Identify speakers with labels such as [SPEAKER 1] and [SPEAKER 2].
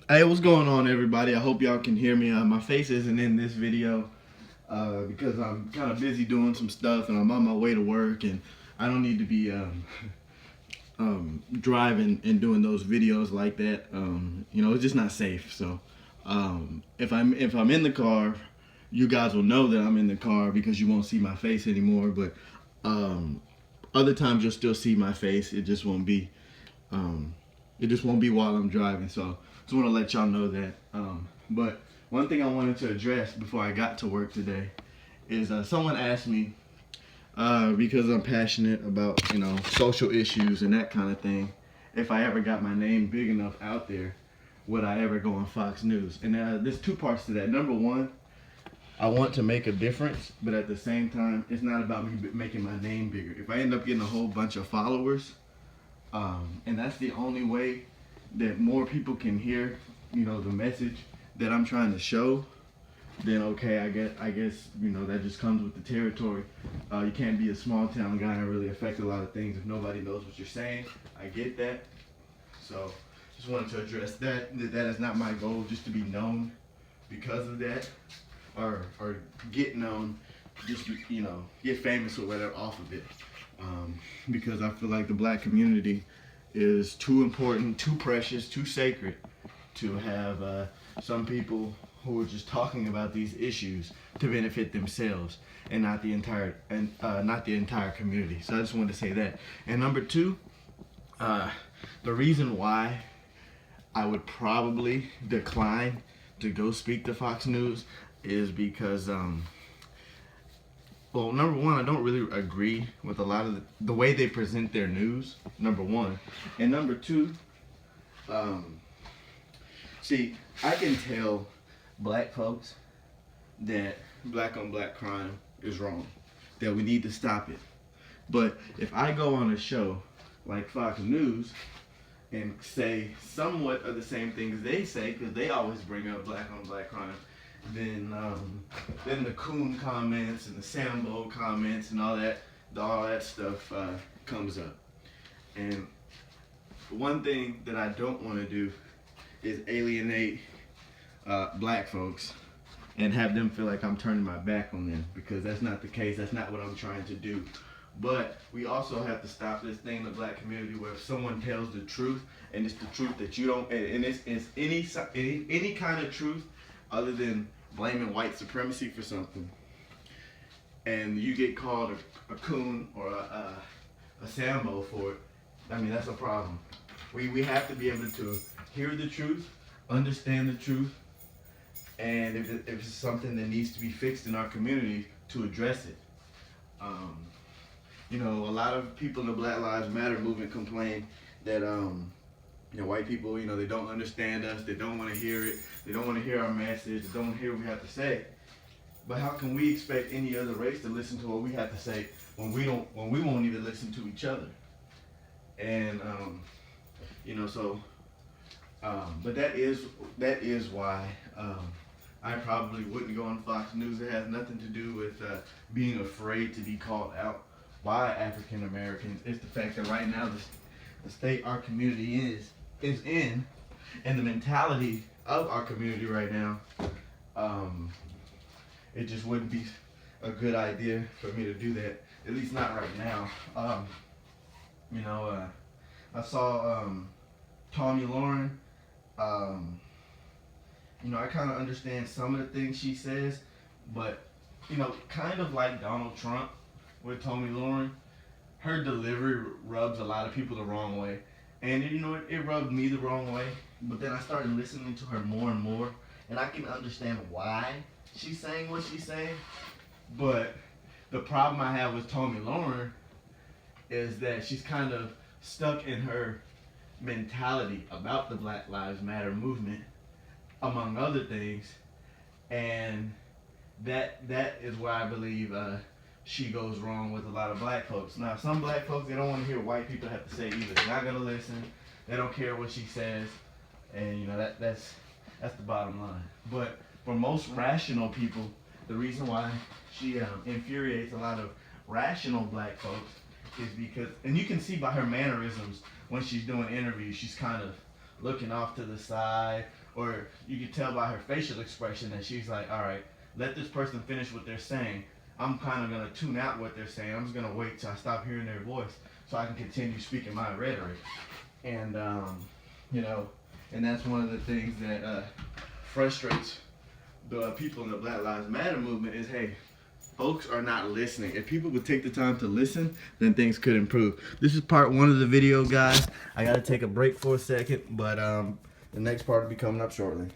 [SPEAKER 1] Hey, what's going on, everybody? I hope y'all can hear me. My face isn't in this video because I'm kind of busy doing some stuff and I'm on my way to work, and I don't need to be driving and doing those videos like that. It's just not safe. So if I'm in the car, you guys will know that I'm in the car because you won't see my face anymore. But other times you'll still see my face. It just won't be while I'm driving. So just want to let y'all know that. But one thing I wanted to address before I got to work today is someone asked me, because I'm passionate about social issues and that kind of thing, if I ever got my name big enough out there, would I ever go on Fox News? And there's two parts to that. Number one, I want to make a difference, but at the same time, it's not about me making my name bigger. If I end up getting a whole bunch of followers, and that's the only way that more people can hear, the message that I'm trying to show, then okay, I guess that just comes with the territory. You can't be a small town guy and really affect a lot of things if nobody knows what you're saying. I get that. So just wanted to address that is not my goal, just to be known because of that, or get known, just get famous or whatever off of it. Because I feel like the black community is too important, too precious, too sacred to have some people who are just talking about these issues to benefit themselves and not the entire community. So I just wanted to say that. And number two, the reason why I would probably decline to go speak to Fox News is because well, number one, I don't really agree with a lot of the way they present their news, number one. And number two, see, I can tell black folks that black on black crime is wrong, that we need to stop it. But if I go on a show like Fox News and say somewhat of the same things they say, because they always bring up black on black crime, then the coon comments and the Sambo comments and all that stuff comes up. And one thing that I don't want to do is alienate black folks and have them feel like I'm turning my back on them, because that's not the case. That's not what I'm trying to do. But we also have to stop this thing in the black community where if someone tells the truth, and it's the truth that you don't, and it's any kind of truth other than blaming white supremacy for something, and you get called a coon or a Sambo for it, I mean, that's a problem. We have to be able to hear the truth, understand the truth, and if it's something that needs to be fixed in our community, to address it. A lot of people in the Black Lives Matter movement complain that white people, they don't understand us, they don't want to hear it, they don't want to hear our message, they don't want to hear what we have to say. But how can we expect any other race to listen to what we have to say when we won't even listen to each other? And but that is why I probably wouldn't go on Fox News. It has nothing to do with being afraid to be called out by African Americans. It's the fact that right now the state our community is in, and the mentality of our community right now, it just wouldn't be a good idea for me to do that, at least not right now. I saw Tomi Lauren. I kind of understand some of the things she says, but kind of like Donald Trump with Tomi Lauren, her delivery rubs a lot of people the wrong way. And it rubbed me the wrong way. But then I started listening to her more and more, and I can understand why she's saying what she's saying. But the problem I have with Tomi Lauren is that she's kind of stuck in her mentality about the Black Lives Matter movement, among other things, and that is where I believe she goes wrong with a lot of black folks. Now, some black folks, they don't want to hear what white people have to say either. They're not gonna listen. They don't care what she says, and that's the bottom line. But for most rational people, the reason why she infuriates a lot of rational black folks is because, and you can see by her mannerisms when she's doing interviews, she's kind of looking off to the side, or you can tell by her facial expression that she's like, all right, let this person finish what they're saying. I'm kind of gonna tune out what they're saying. I'm just gonna wait till I stop hearing their voice so I can continue speaking my rhetoric. And you know, and that's one of the things that frustrates the people in the Black Lives Matter movement is, hey, folks are not listening. If people would take the time to listen, then things could improve. This is part 1 of the video, guys. I gotta take a break for a second, but the next part will be coming up shortly.